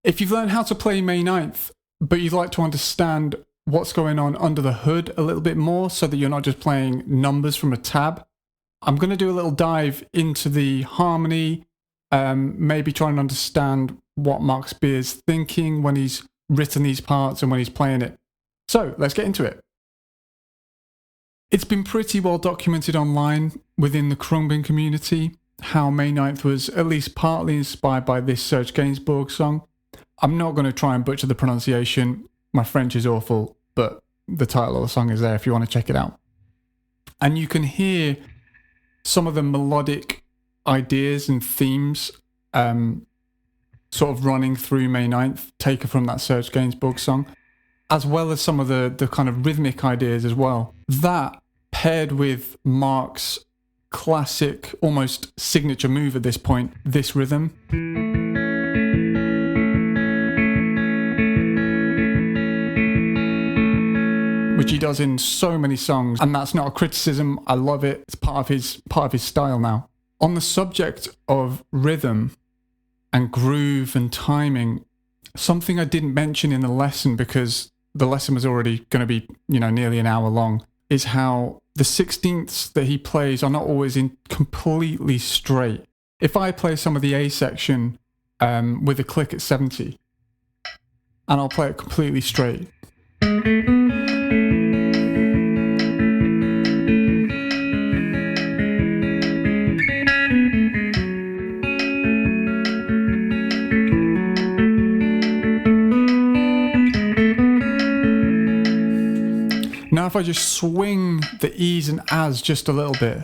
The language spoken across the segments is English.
If you've learned how to play May 9th, but you'd like to understand what's going on under the hood a little bit more so that you're not just playing numbers from a tab, I'm going to do a little dive into the harmony, maybe try and understand what Mark Speer's thinking when he's written these parts and when he's playing it. So let's get into it. It's been pretty well documented online within the Khruangbin community how May 9th was at least partly inspired by this Serge Gainsbourg song. I'm not going to try and butcher the pronunciation. My French is awful, but the title of the song is there if you want to check it out. And you can hear some of the melodic ideas and themes sort of running through May 9th, taken from that Serge Gainsbourg song, as well as some of the kind of rhythmic ideas as well. That, paired with Mark's classic, almost signature move at this point, this rhythm, which he does in so many songs, and that's not a criticism. I love it. It's part of his style now. On the subject of rhythm and groove and timing, something I didn't mention in the lesson because the lesson was already going to be, nearly an hour long, is how the 16ths that he plays are not always in completely straight. If I play some of the A section with a click at 70, and I'll play it completely straight, now if I just swing the E's and A's just a little bit,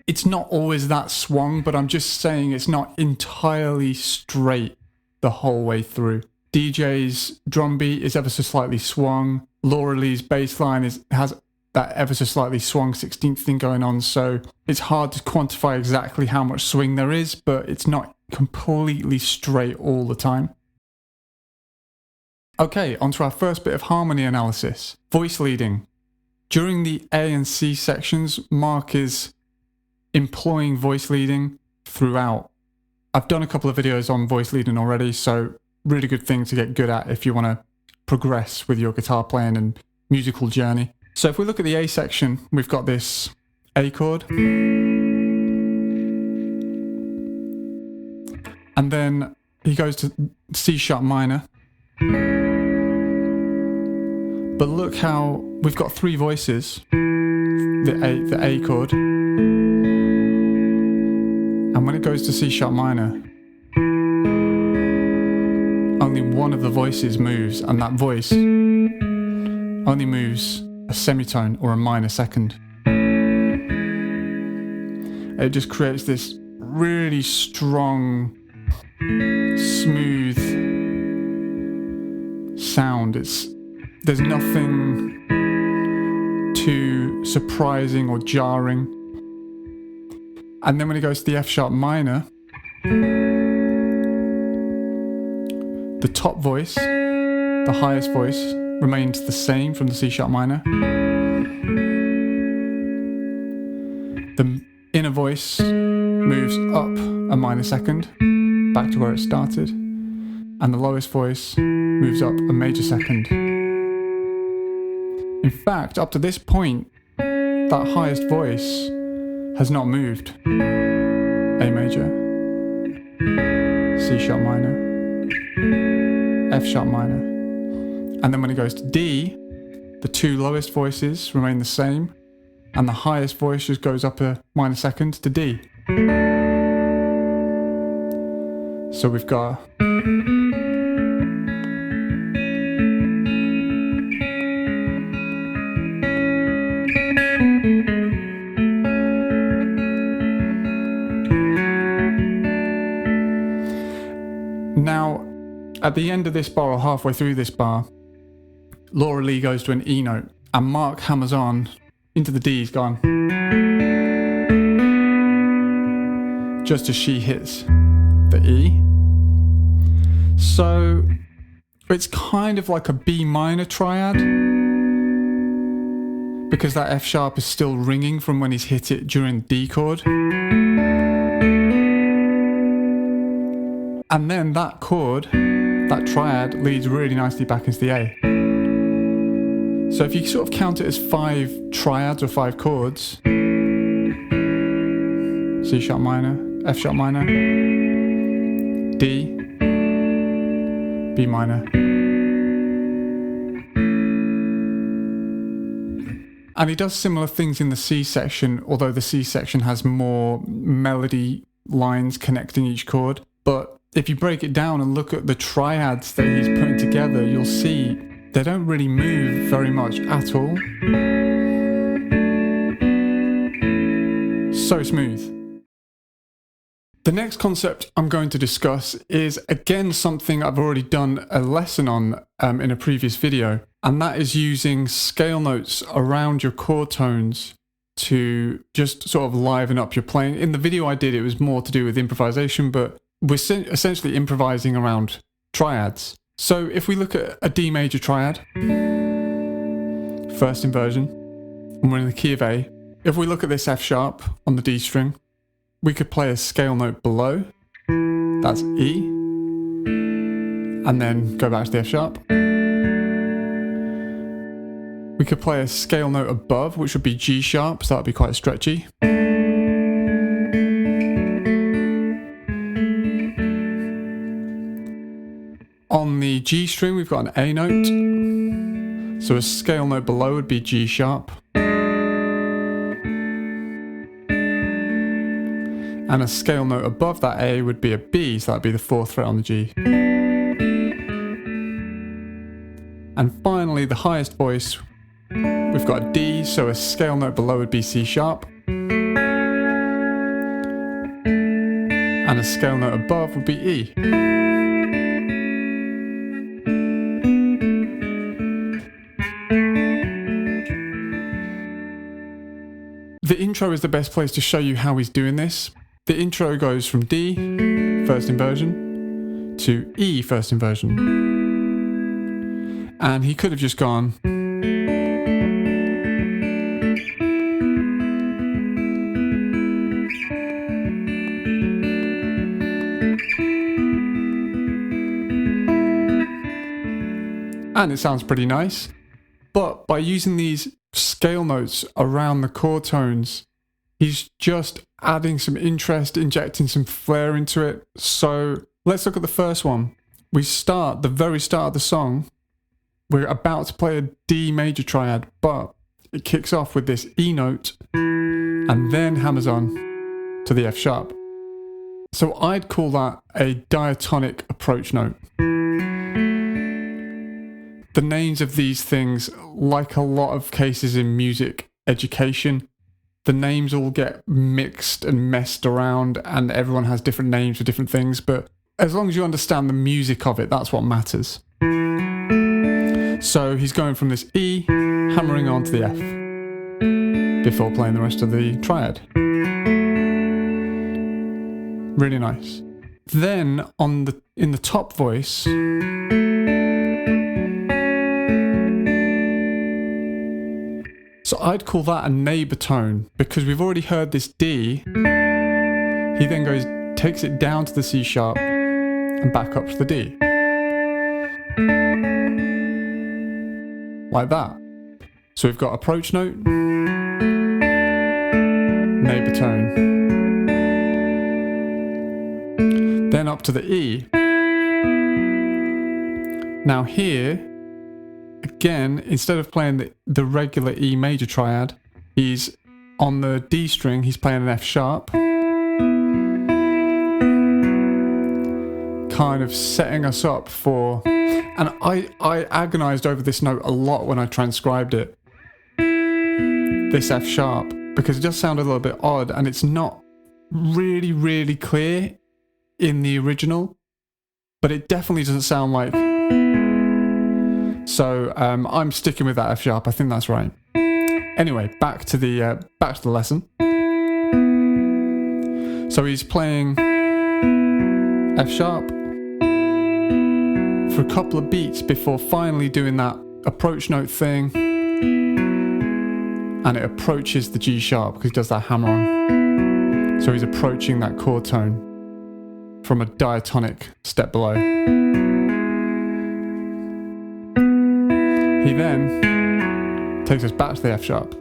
it's not always that swung, but I'm just saying it's not entirely straight the whole way through. DJ's drum beat is ever so slightly swung. Laura Lee's bass line has that ever so slightly swung 16th thing going on, so it's hard to quantify exactly how much swing there is, but it's not completely straight all the time. Okay, on to our first bit of harmony analysis. Voice leading. During the A and C sections, Mark is employing voice leading throughout. I've done a couple of videos on voice leading already, so really good thing to get good at if you want to progress with your guitar playing and musical journey. So if we look at the A section, we've got this A chord, and then he goes to C sharp minor. But look how we've got three voices, the A chord, and when it goes to C sharp minor, only one of the voices moves, and that voice only moves a semitone or a minor second. It just creates this really strong, smooth sound. There's nothing too surprising or jarring. And then when it goes to the F sharp minor, the top voice, the highest voice, remains the same from the C sharp minor. The inner voice moves up a minor second, back to where it started, and the lowest voice moves up a major second. In fact, up to this point, that highest voice has not moved. A major, C sharp minor, F sharp minor. And then when it goes to D, the two lowest voices remain the same, and the highest voice just goes up a minor second to D. So we've got now, at the end of this bar, or halfway through this bar, Laura Lee goes to an E note, and Mark hammers on into the D's, gone, just as she hits the E. So it's kind of like a B minor triad, because that F sharp is still ringing from when he's hit it during the D chord. And then that chord, that triad, leads really nicely back into the A. So if you sort of count it as 5 triads or 5 chords, C sharp minor, F sharp minor, D, B minor. And he does similar things in the C section, although the C section has more melody lines connecting each chord. But if you break it down and look at the triads that he's putting together, you'll see they don't really move very much at all. So smooth. The next concept I'm going to discuss is again something I've already done a lesson on in a previous video, and that is using scale notes around your chord tones to just sort of liven up your playing. In the video I did, it was more to do with improvisation, but we're essentially improvising around triads. So if we look at a D major triad, first inversion, and we're in the key of A, if we look at this F sharp on the D string, we could play a scale note below, that's E, and then go back to the F sharp. We could play a scale note above, which would be G sharp, so that would be quite stretchy. On the G string, we've got an A note, so a scale note below would be G sharp. And a scale note above that A would be a B, so that would be the 4th fret on the G. And finally, the highest voice, we've got a D, so a scale note below would be C sharp. And a scale note above would be E. The intro is the best place to show you how he's doing this. The intro goes from D, first inversion, to E, first inversion. And he could have just gone. And it sounds pretty nice. But by using these scale notes around the chord tones, he's just adding some interest, injecting some flair into it. So let's look at the first one. We start, the very start of the song, we're about to play a D major triad, but it kicks off with this E note and then hammers on to the F sharp. So I'd call that a diatonic approach note. The names of these things, like a lot of cases in music education, the names all get mixed and messed around and everyone has different names for different things, but as long as you understand the music of it, that's what matters. So he's going from this E, hammering on to the F, before playing the rest of the triad. Really nice. Then in the top voice, so I'd call that a neighbour tone, because we've already heard this D. He then takes it down to the C sharp and back up to the D. Like that. So we've got approach note, neighbour tone. Then up to the E. Now here, again, instead of playing the regular E major triad, he's on the D string, he's playing an F sharp, kind of setting us up for, and I agonized over this note a lot when I transcribed it, this F sharp, because it does sound a little bit odd and it's not really, really clear in the original, but it definitely doesn't sound like. So I'm sticking with that F sharp. I think that's right. Anyway, back to the lesson. So he's playing F sharp, for a couple of beats before finally doing that approach note thing, and it approaches the G sharp because he does that hammer on. So he's approaching that chord tone from a diatonic step below. He then takes us back to the F sharp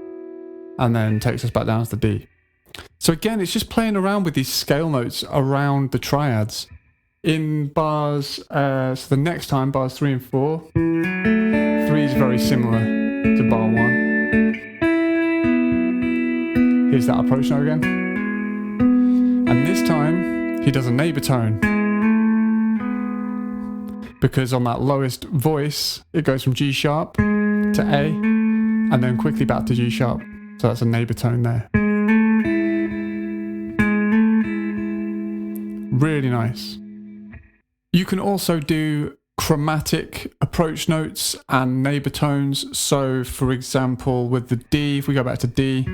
and then takes us back down to the D. So again, it's just playing around with these scale notes around the triads. In bars, so the next time, bars 3 and 4, 3 is very similar to bar 1. Here's that approach note again. And this time, he does a neighbour tone. Because on that lowest voice, it goes from G sharp to A, and then quickly back to G sharp. So that's a neighbour tone there. Really nice. You can also do chromatic approach notes and neighbour tones. So for example, with the D, if we go back to D,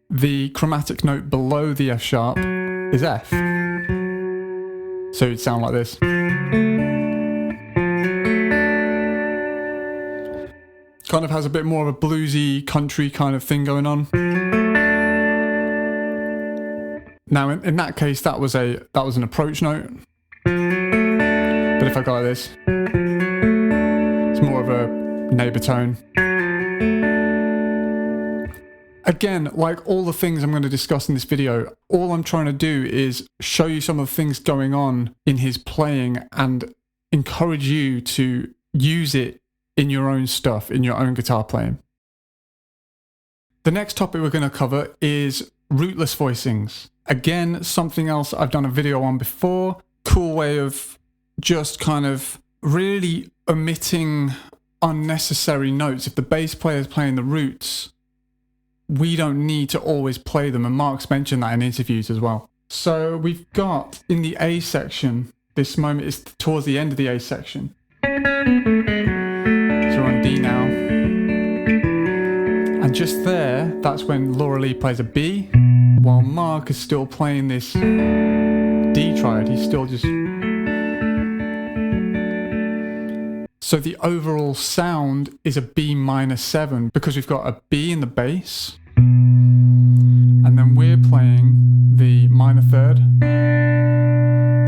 the chromatic note below the F sharp is F. So it'd sound like this. Kind of has a bit more of a bluesy country kind of thing going on. Now, in that case, that was an approach note. But if I go like this, it's more of a neighbour tone. Again, like all the things I'm going to discuss in this video, all I'm trying to do is show you some of the things going on in his playing and encourage you to use it in your own stuff, in your own guitar playing. The next topic we're going to cover is rootless voicings. Again, something else I've done a video on before. Cool way of just kind of really omitting unnecessary notes. If the bass player is playing the roots, we don't need to always play them. And Mark's mentioned that in interviews as well. So we've got in the A section, this moment is towards the end of the A section. So we're on D now. And just there, that's when Laura Lee plays a B, while Mark is still playing this D triad. He's still just... So the overall sound is a B minor 7 because we've got a B in the bass, and then we're playing the minor 3rd,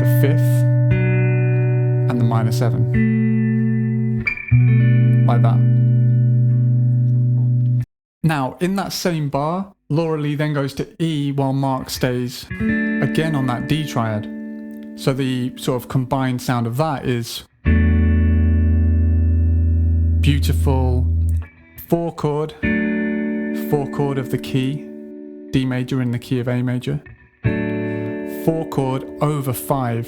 the 5th, and the minor 7. Like that. Now, in that same bar, Laura Lee then goes to E while Mark stays again on that D triad. So the sort of combined sound of that is beautiful 4 chord of the key, D major in the key of A major, 4 chord over 5.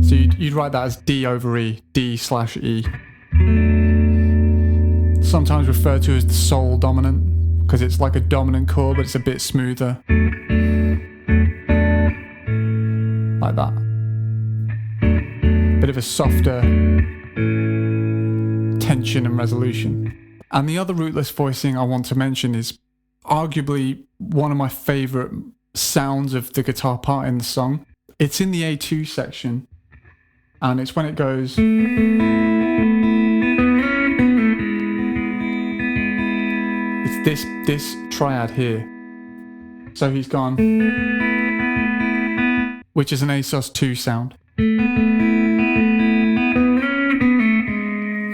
So you'd write that as D over E, D/E. Sometimes referred to as the sol dominant, because it's like a dominant chord, but it's a bit smoother. Like that. Bit of a softer tension and resolution. And the other rootless voicing I want to mention is arguably one of my favourite sounds of the guitar part in the song. It's in the A2 section, and it's when it goes... It's this triad here. So he's gone, which is an A sus2 sound.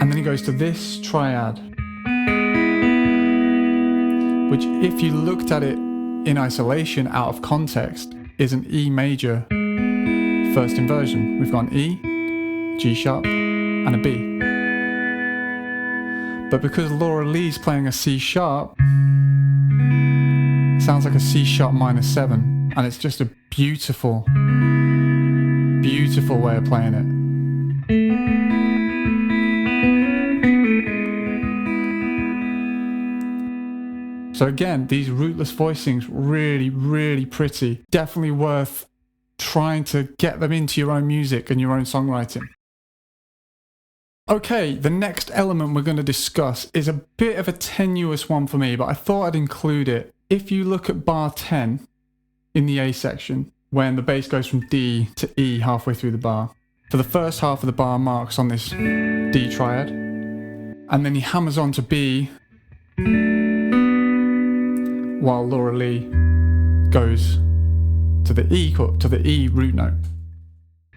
And then he goes to this triad, which if you looked at it in isolation out of context is an E major first inversion. We've got an E, G sharp, and a B. But because Laura Lee's playing a C sharp, it sounds like a C sharp minor 7, and it's just a beautiful, beautiful way of playing it. So again, these rootless voicings, really, really pretty. Definitely worth trying to get them into your own music and your own songwriting. Okay, the next element we're going to discuss is a bit of a tenuous one for me, but I thought I'd include it. If you look at bar 10 in the A section, when the bass goes from D to E halfway through the bar. For the first half of the bar, Mark's on this D triad, and then he hammers on to B, while Laura Lee goes to the E chord, to the E root note.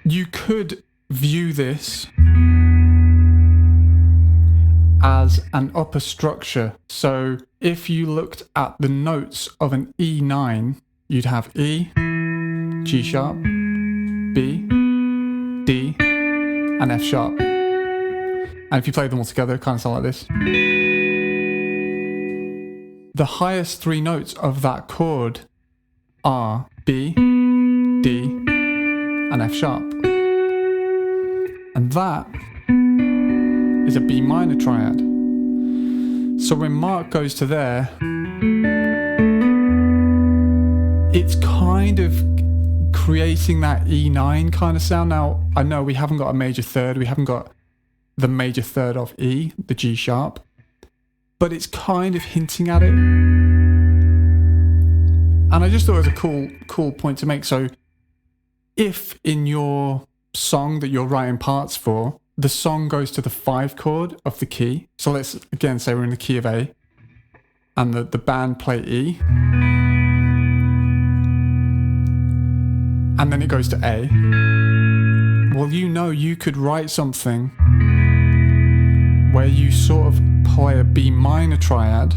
You could view this as an upper structure. So if you looked at the notes of an E9, you'd have E, G sharp, B, D, and F sharp. And if you play them all together, it kind of sound like this. The highest three notes of that chord are B, D, and F sharp. And that is a B minor triad. So when Mark goes to there, it's kind of creating that E9 kind of sound. Now, I know we haven't got a major third, we haven't got the major third of E, the G sharp, but it's kind of hinting at it. And I just thought it was a cool point to make. So if in your song that you're writing parts for, the song goes to the 5 chord of the key. So let's again say we're in the key of A and the band play E. And then it goes to A. Well, you could write something where you sort of play a B minor triad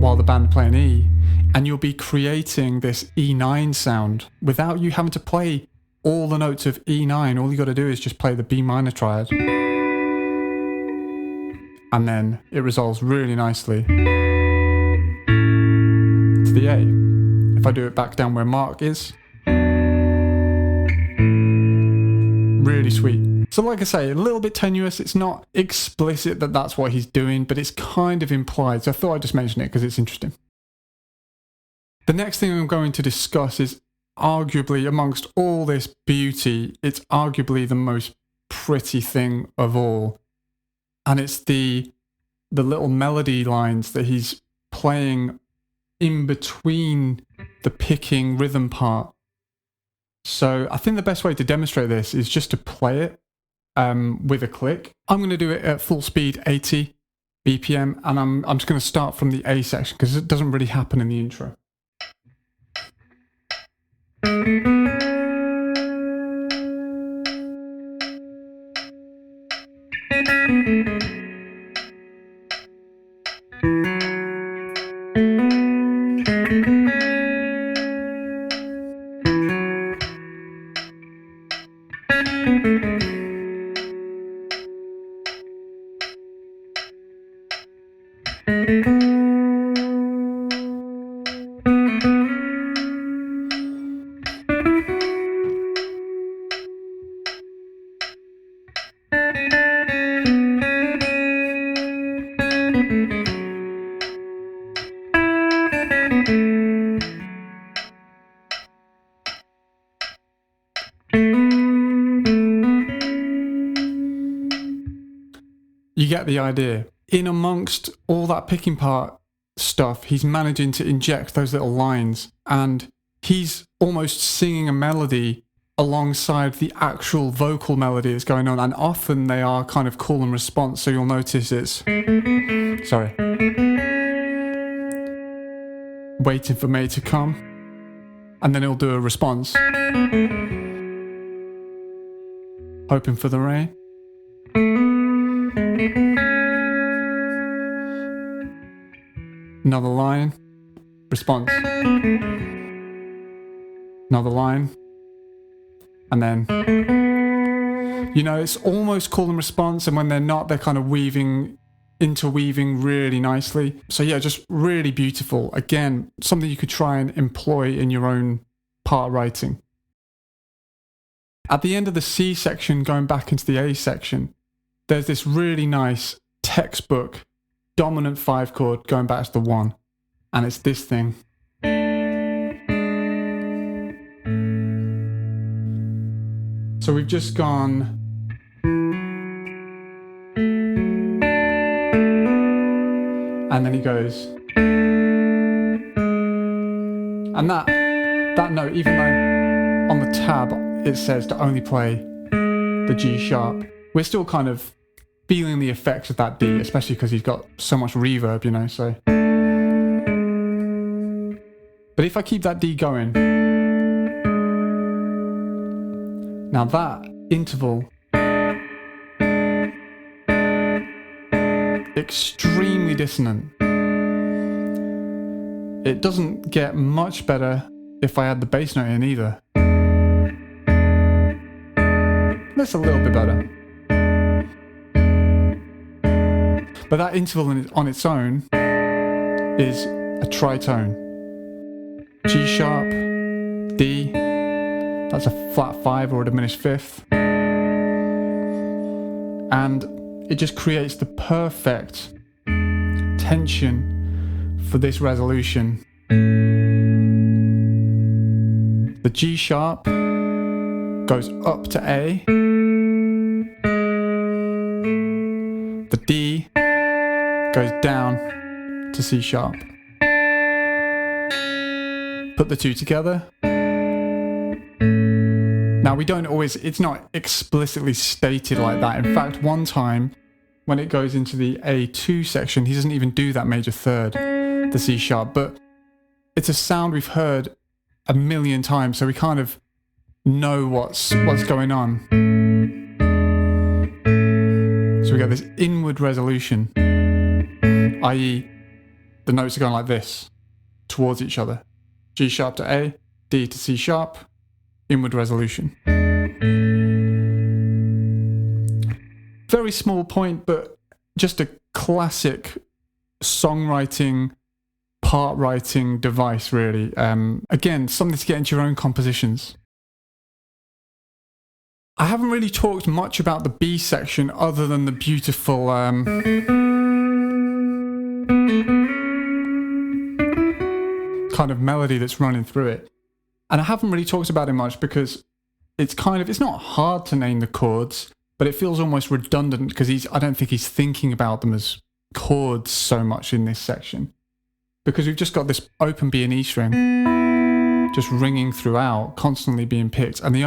while the band play an E, and you'll be creating this E9 sound without you having to play all the notes of E9. All you got to do is just play the B minor triad, and then it resolves really nicely to the A. If I do it back down where Mark is, really sweet. So like I say, a little bit tenuous. It's not explicit that that's what he's doing, but it's kind of implied. So I thought I'd just mention it because it's interesting. The next thing I'm going to discuss is arguably, amongst all this beauty, it's arguably the most pretty thing of all. And it's the little melody lines that he's playing in between the picking rhythm part. So I think the best way to demonstrate this is just to play it with a click. I'm going to do it at full speed, 80 BPM, and I'm just going to start from the A section because it doesn't really happen in the intro. You get the idea. In amongst all that picking part stuff, he's managing to inject those little lines, and he's almost singing a melody alongside the actual vocal melody that's going on, and often they are kind of call and response, so you'll notice it's waiting for May to come, and then he'll do a response, hoping for the rain. Another line, response. Another line. And then, it's almost call and response, and when they're not, they're kind of interweaving really nicely. So yeah, just really beautiful. Again, something you could try and employ in your own part writing. At the end of the C section, going back into the A section, there's this really nice textbook dominant 5 chord going back to the 1, and it's this thing. So we've just gone and then he goes, and that that note, even though on the tab it says to only play the G sharp, we're still kind of feeling the effects of that D, especially because he's got so much reverb, you know, so. But if I keep that D going, now that interval, extremely dissonant. It doesn't get much better if I add the bass note in either. That's a little bit better. But that interval on its own is a tritone. G sharp, D, that's a flat 5 or a diminished fifth. And it just creates the perfect tension for this resolution. The G sharp goes up to A. The D goes down to C sharp. Put the two together. Now we don't always, it's not explicitly stated like that. In fact, one time when it goes into the A2 section, he doesn't even do that major third, the C sharp, but it's a sound we've heard a million times, so we kind of know what's going on. So we get this inward resolution, i.e. the notes are going like this, towards each other. G sharp to A, D to C sharp, inward resolution. Very small point, but just a classic songwriting, part writing device, really. Again, something to get into your own compositions. I haven't really talked much about the B section other than the beautiful kind of melody that's running through it. And I haven't really talked about it much because it's not hard to name the chords, but it feels almost redundant because I don't think he's thinking about them as chords so much in this section. Because we've just got this open B and E string just ringing throughout, constantly being picked, and the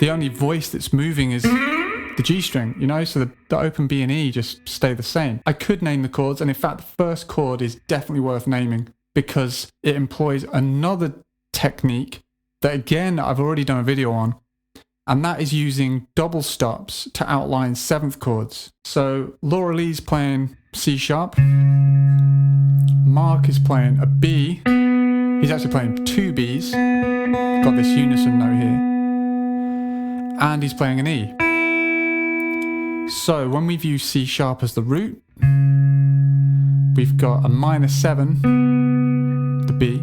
only voice that's moving is the G string, you know, so the open B and E just stay the same. I could name the chords, and in fact the first chord is definitely worth naming because it employs another technique that again I've already done a video on, and that is using double stops to outline seventh chords. So Laura Lee's playing C sharp, Mark is playing a B, he's actually playing two Bs, got this unison note here, and he's playing an E. So when we view C sharp as the root, we've got a minor 7, the B,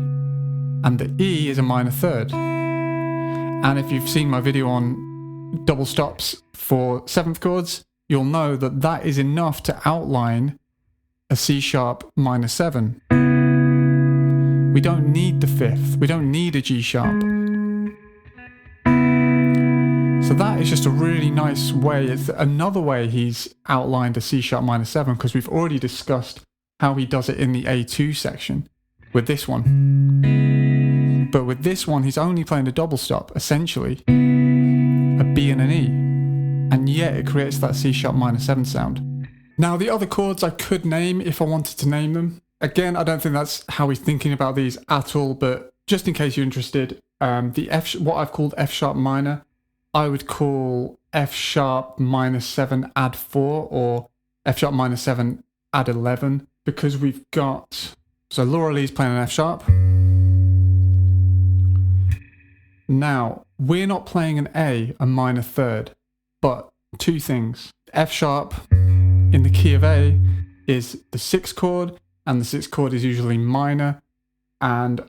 and the E is a minor third. And if you've seen my video on double stops for seventh chords, you'll know that that is enough to outline a C sharp minor 7. We don't need the fifth, we don't need a G sharp. So that is just a really nice way. It's another way he's outlined a C sharp minor 7 because we've already discussed how he does it in the A2 section with this one. But with this one, he's only playing a double stop, essentially, a B and an E. And yet it creates that C sharp minor 7 sound. Now the other chords I could name if I wanted to name them. Again, I don't think that's how he's thinking about these at all, but just in case you're interested, what I've called F sharp minor, I would call F sharp minor 7 add 4 or F sharp minor 7 add 11 because we've got, so Laura Lee's playing an F sharp. Now, we're not playing an A minor third, but two things. F sharp in the key of A is the 6th chord, and the 6th chord is usually minor, and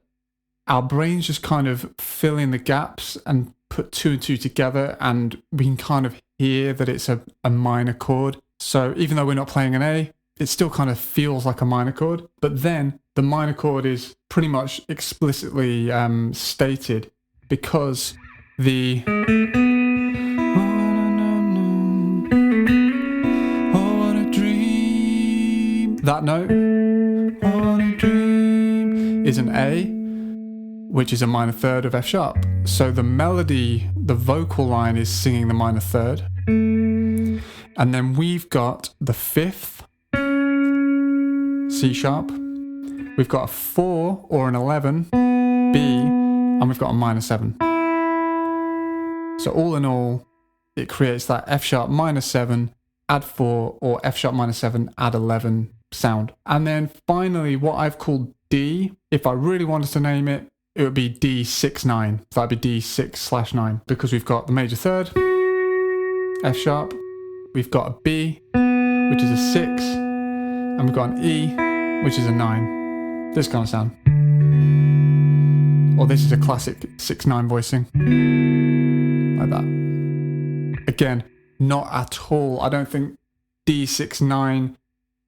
our brains just kind of fill in the gaps and put 2 and 2 together, and we can kind of hear that it's a minor chord. So even though we're not playing an A, it still kind of feels like a minor chord. But then the minor chord is pretty much explicitly stated because the oh, what a dream. That note on a dream is an A, which is a minor third of F sharp. So the melody, the vocal line is singing the minor third. And then we've got the 5th, C sharp. We've got a 4 or an 11, B, and we've got a minor 7. So all in all, it creates that F sharp minor 7, add 4, or F sharp minor 7, add 11 sound. And then finally, what I've called D, if I really wanted to name it, it would be D6-9. So that'd be D6/9, because we've got the major third, F sharp, we've got a B, which is a 6, and we've got an E, which is a 9. This kind of sound. Or this is a classic 6/9 voicing. Like that. Again, not at all. I don't think D6/9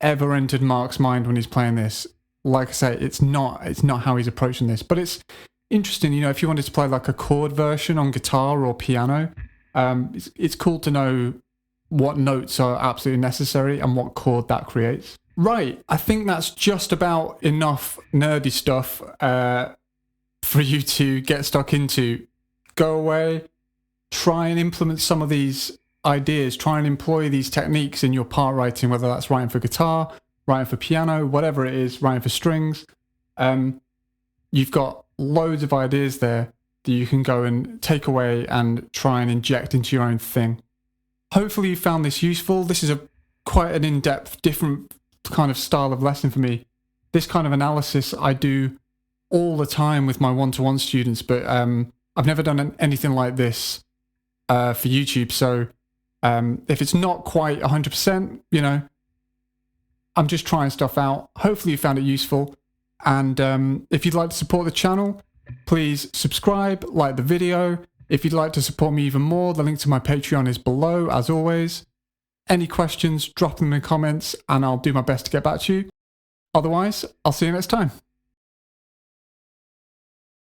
ever entered Mark's mind when he's playing this. Like I say, it's not how he's approaching this. But it's interesting, you know, if you wanted to play like a chord version on guitar or piano, it's cool to know what notes are absolutely necessary and what chord that creates. Right, I think that's just about enough nerdy stuff for you to get stuck into. Go away, try and implement some of these ideas, try and employ these techniques in your part writing, whether that's writing for guitar, writing for piano, whatever it is, writing for strings. You've got loads of ideas there that you can go and take away and try and inject into your own thing. Hopefully you found this useful. This is quite an in-depth, different kind of style of lesson for me. This kind of analysis I do all the time with my one-to-one students, but I've never done anything like this for YouTube. So if it's not quite 100%, you know, I'm just trying stuff out. Hopefully you found it useful. And if you'd like to support the channel, please subscribe, like the video. If you'd like to support me even more, the link to my Patreon is below, as always. Any questions, drop them in the comments, and I'll do my best to get back to you. Otherwise, I'll see you next time.